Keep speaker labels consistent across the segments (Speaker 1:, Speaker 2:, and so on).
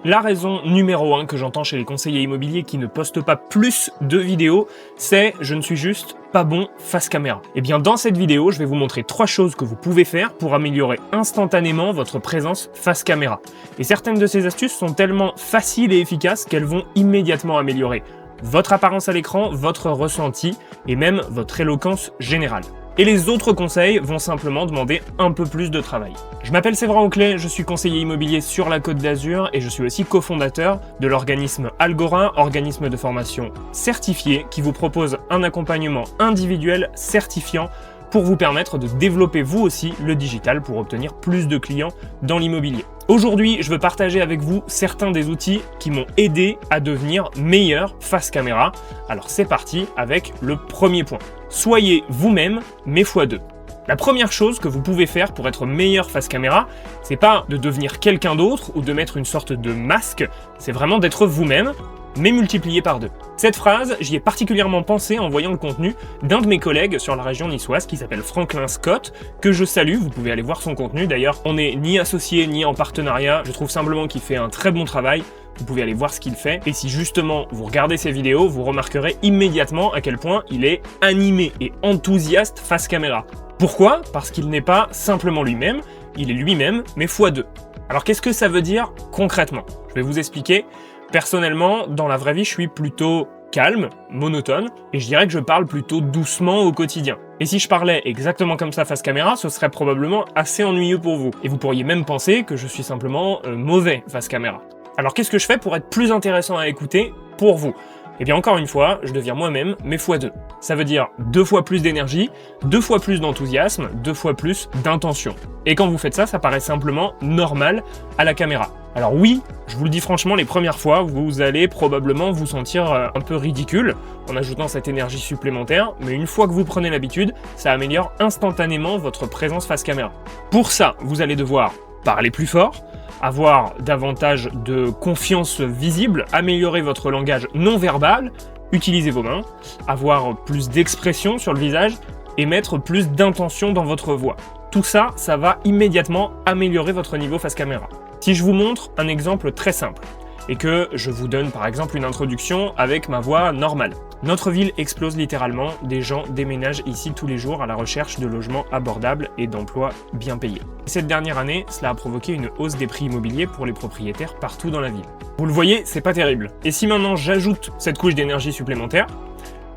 Speaker 1: La raison numéro 1 que j'entends chez les conseillers immobiliers qui ne postent pas plus de vidéos, c'est « je ne suis juste pas bon face caméra ». Et bien dans cette vidéo, je vais vous montrer 3 choses que vous pouvez faire pour améliorer instantanément votre présence face caméra. Et certaines de ces astuces sont tellement faciles et efficaces qu'elles vont immédiatement améliorer votre apparence à l'écran, votre ressenti et même votre éloquence générale. Et les autres conseils vont simplement demander un peu plus de travail. Je m'appelle Séverin Auclet, je suis conseiller immobilier sur la Côte d'Azur et je suis aussi cofondateur de l'organisme Algora, organisme de formation certifié qui vous propose un accompagnement individuel certifiant pour vous permettre de développer vous aussi le digital pour obtenir plus de clients dans l'immobilier. Aujourd'hui, je veux partager avec vous certains des outils qui m'ont aidé à devenir meilleur face caméra. Alors c'est parti avec le premier point. Soyez vous-même, mais x2. La première chose que vous pouvez faire pour être meilleur face caméra, c'est pas de devenir quelqu'un d'autre ou de mettre une sorte de masque, c'est vraiment d'être vous-même, mais multiplié par 2. Cette phrase, j'y ai particulièrement pensé en voyant le contenu d'un de mes collègues sur la région niçoise qui s'appelle Franklin Scott, que je salue, vous pouvez aller voir son contenu. D'ailleurs, on n'est ni associé ni en partenariat, je trouve simplement qu'il fait un très bon travail. Vous pouvez aller voir ce qu'il fait, et si justement vous regardez ses vidéos, vous remarquerez immédiatement à quel point il est animé et enthousiaste face caméra. Pourquoi ? Parce qu'il n'est pas simplement lui-même, il est lui-même, mais x2. Alors qu'est-ce que ça veut dire concrètement ? Je vais vous expliquer. Personnellement, dans la vraie vie, je suis plutôt calme, monotone, et je dirais que je parle plutôt doucement au quotidien. Et si je parlais exactement comme ça face caméra, ce serait probablement assez ennuyeux pour vous. Et vous pourriez même penser que je suis simplement mauvais face caméra. Alors qu'est-ce que je fais pour être plus intéressant à écouter pour vous ? Eh bien encore une fois, je deviens moi-même, mais x2. Ça veut dire 2 fois plus d'énergie, 2 fois plus d'enthousiasme, 2 fois plus d'intention. Et quand vous faites ça, ça paraît simplement normal à la caméra. Alors oui, je vous le dis franchement, les premières fois, vous allez probablement vous sentir un peu ridicule en ajoutant cette énergie supplémentaire, mais une fois que vous prenez l'habitude, ça améliore instantanément votre présence face caméra. Pour ça, vous allez devoir parler plus fort, avoir davantage de confiance visible, améliorer votre langage non verbal, utiliser vos mains, avoir plus d'expression sur le visage et mettre plus d'intention dans votre voix. Tout ça, ça va immédiatement améliorer votre niveau face caméra. Si je vous montre un exemple très simple et que je vous donne par exemple une introduction avec ma voix normale. Notre ville explose littéralement, des gens déménagent ici tous les jours à la recherche de logements abordables et d'emplois bien payés. Cette dernière année, cela a provoqué une hausse des prix immobiliers pour les propriétaires partout dans la ville. Vous le voyez, c'est pas terrible. Et si maintenant j'ajoute cette couche d'énergie supplémentaire,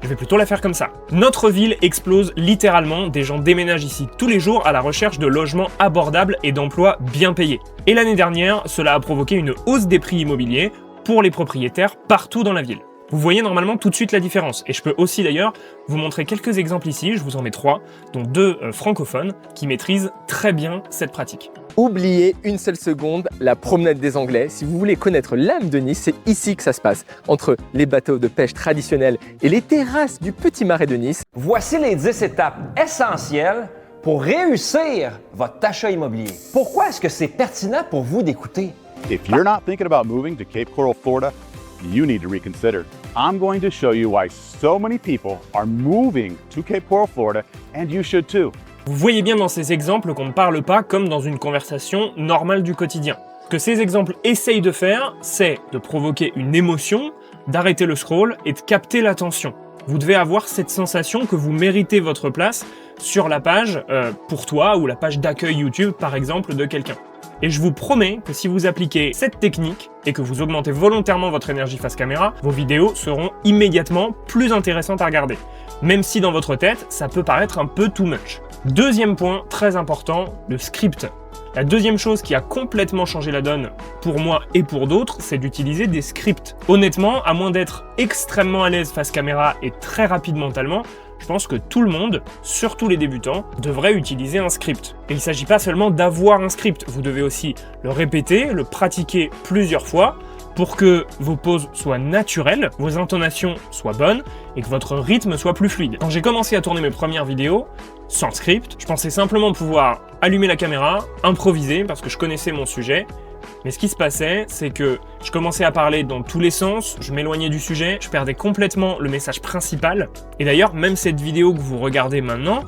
Speaker 1: je vais plutôt la faire comme ça. Notre ville explose littéralement, des gens déménagent ici tous les jours à la recherche de logements abordables et d'emplois bien payés. Et l'année dernière, cela a provoqué une hausse des prix immobiliers pour les propriétaires partout dans la ville. Vous voyez normalement tout de suite la différence. Et je peux aussi d'ailleurs vous montrer quelques exemples ici, je vous en mets 3, dont 2 francophones qui maîtrisent très bien cette pratique.
Speaker 2: Oubliez une seule seconde la promenade des Anglais. Si vous voulez connaître l'âme de Nice, c'est ici que ça se passe, entre les bateaux de pêche traditionnels et les terrasses du petit marais de Nice.
Speaker 3: Voici les 10 étapes essentielles pour réussir votre achat immobilier. Pourquoi est-ce que c'est pertinent pour vous d'écouter?
Speaker 4: If you're not thinking about moving to Cape Coral, Florida, you need to reconsider. I'm going to show you why so many people are moving to Cape Coral, Florida, and you should too.
Speaker 1: Vous voyez bien dans ces exemples qu'on ne parle pas comme dans une conversation normale du quotidien. Ce que ces exemples essayent de faire, c'est de provoquer une émotion, d'arrêter le scroll et de capter l'attention. Vous devez avoir cette sensation que vous méritez votre place sur la page pour toi ou la page d'accueil YouTube par exemple de quelqu'un. Et je vous promets que si vous appliquez cette technique et que vous augmentez volontairement votre énergie face caméra, vos vidéos seront immédiatement plus intéressantes à regarder. Même si dans votre tête, ça peut paraître un peu too much. Deuxième point très important, le script. La deuxième chose qui a complètement changé la donne pour moi et pour d'autres, c'est d'utiliser des scripts. Honnêtement, à moins d'être extrêmement à l'aise face caméra et très rapide mentalement, je pense que tout le monde, surtout les débutants, devrait utiliser un script. Et il ne s'agit pas seulement d'avoir un script, vous devez aussi le répéter, le pratiquer plusieurs fois pour que vos pauses soient naturelles, vos intonations soient bonnes et que votre rythme soit plus fluide. Quand j'ai commencé à tourner mes premières vidéos, sans script, je pensais simplement pouvoir allumer la caméra, improviser parce que je connaissais mon sujet. Mais ce qui se passait, c'est que je commençais à parler dans tous les sens, je m'éloignais du sujet, je perdais complètement le message principal. Et d'ailleurs, même cette vidéo que vous regardez maintenant,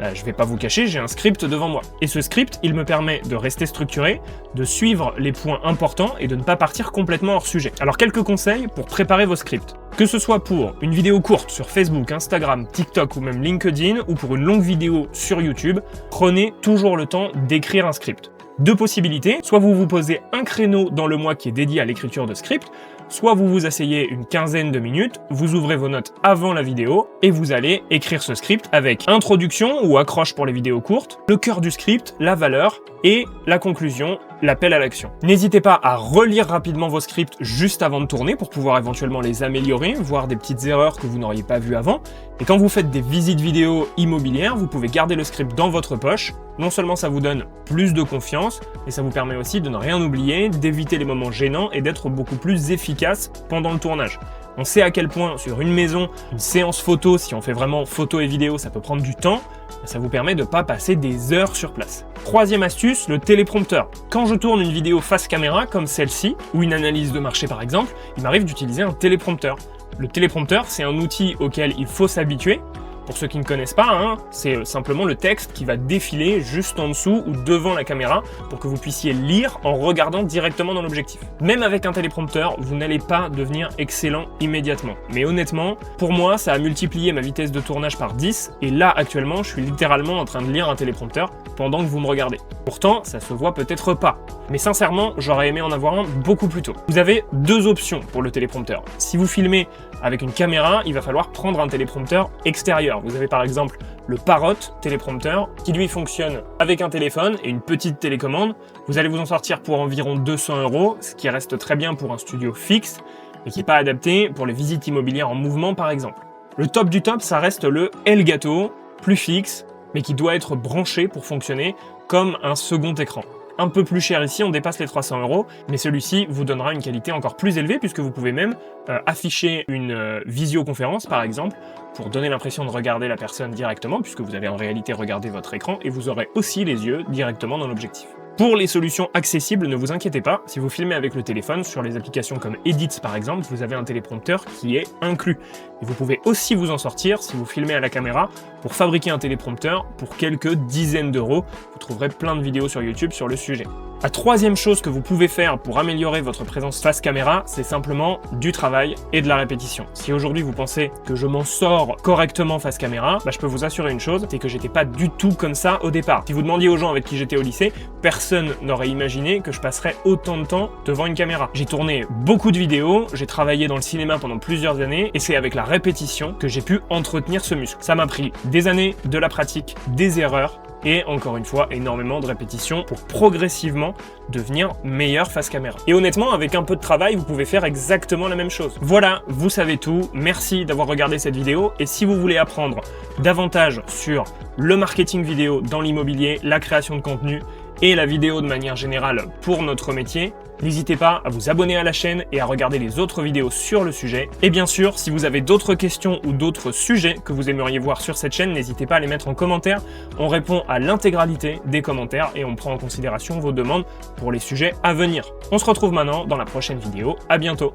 Speaker 1: Je vais pas vous cacher, j'ai un script devant moi. Et ce script, il me permet de rester structuré, de suivre les points importants et de ne pas partir complètement hors sujet. Alors quelques conseils pour préparer vos scripts. Que ce soit pour une vidéo courte sur Facebook, Instagram, TikTok ou même LinkedIn, ou pour une longue vidéo sur YouTube, prenez toujours le temps d'écrire un script. Deux possibilités, soit vous vous posez un créneau dans le mois qui est dédié à l'écriture de script, soit vous vous asseyez une quinzaine de minutes, vous ouvrez vos notes avant la vidéo et vous allez écrire ce script avec introduction ou accroche pour les vidéos courtes, le cœur du script, la valeur et la conclusion, l'appel à l'action. N'hésitez pas à relire rapidement vos scripts juste avant de tourner pour pouvoir éventuellement les améliorer, voir des petites erreurs que vous n'auriez pas vues avant. Et quand vous faites des visites vidéo immobilières, vous pouvez garder le script dans votre poche. Non seulement ça vous donne plus de confiance, mais ça vous permet aussi de ne rien oublier, d'éviter les moments gênants et d'être beaucoup plus efficace pendant le tournage. On sait à quel point sur une maison, une séance photo, si on fait vraiment photo et vidéo, ça peut prendre du temps. Ça vous permet de ne pas passer des heures sur place. Troisième astuce, le téléprompteur. Quand je tourne une vidéo face caméra comme celle-ci, ou une analyse de marché par exemple, il m'arrive d'utiliser un téléprompteur. Le téléprompteur, c'est un outil auquel il faut s'habituer. Pour ceux qui ne connaissent pas, c'est simplement le texte qui va défiler juste en dessous ou devant la caméra pour que vous puissiez lire en regardant directement dans l'objectif. Même avec un téléprompteur, vous n'allez pas devenir excellent immédiatement. Mais honnêtement, pour moi, ça a multiplié ma vitesse de tournage par 10 et là, actuellement, je suis littéralement en train de lire un téléprompteur pendant que vous me regardez. Pourtant, ça se voit peut-être pas. Mais sincèrement, j'aurais aimé en avoir un beaucoup plus tôt. Vous avez deux options pour le téléprompteur. Si vous filmez avec une caméra, il va falloir prendre un téléprompteur extérieur. Vous avez par exemple le Parrot téléprompteur qui lui fonctionne avec un téléphone et une petite télécommande. Vous allez vous en sortir pour environ 200 €, ce qui reste très bien pour un studio fixe, mais qui n'est pas adapté pour les visites immobilières en mouvement par exemple. Le top du top, ça reste le Elgato, plus fixe, mais qui doit être branché pour fonctionner comme un second écran. Un peu plus cher ici, on dépasse les 300 €, mais celui-ci vous donnera une qualité encore plus élevée puisque vous pouvez même afficher une visioconférence par exemple pour donner l'impression de regarder la personne directement puisque vous allez en réalité regarder votre écran et vous aurez aussi les yeux directement dans l'objectif. Pour les solutions accessibles, ne vous inquiétez pas, si vous filmez avec le téléphone, sur les applications comme Edits par exemple, vous avez un téléprompteur qui est inclus. Et vous pouvez aussi vous en sortir, si vous filmez à la caméra, pour fabriquer un téléprompteur pour quelques dizaines d'euros. Vous trouverez plein de vidéos sur YouTube sur le sujet. La troisième chose que vous pouvez faire pour améliorer votre présence face caméra, c'est simplement du travail et de la répétition. Si aujourd'hui vous pensez que je m'en sors correctement face caméra, je peux vous assurer une chose, c'est que j'étais pas du tout comme ça au départ. Si vous demandiez aux gens avec qui j'étais au lycée, personne n'aurait imaginé que je passerais autant de temps devant une caméra. J'ai tourné beaucoup de vidéos, j'ai travaillé dans le cinéma pendant plusieurs années, et c'est avec la répétition que j'ai pu entretenir ce muscle. Ça m'a pris des années, de la pratique, des erreurs, et encore une fois, énormément de répétitions pour progressivement devenir meilleur face caméra. Et honnêtement, avec un peu de travail, vous pouvez faire exactement la même chose. Voilà, vous savez tout. Merci d'avoir regardé cette vidéo. Et si vous voulez apprendre davantage sur le marketing vidéo dans l'immobilier, la création de contenu et la vidéo de manière générale pour notre métier, n'hésitez pas à vous abonner à la chaîne et à regarder les autres vidéos sur le sujet. Et bien sûr, si vous avez d'autres questions ou d'autres sujets que vous aimeriez voir sur cette chaîne, n'hésitez pas à les mettre en commentaire. On répond à l'intégralité des commentaires et on prend en considération vos demandes pour les sujets à venir. On se retrouve maintenant dans la prochaine vidéo. À bientôt.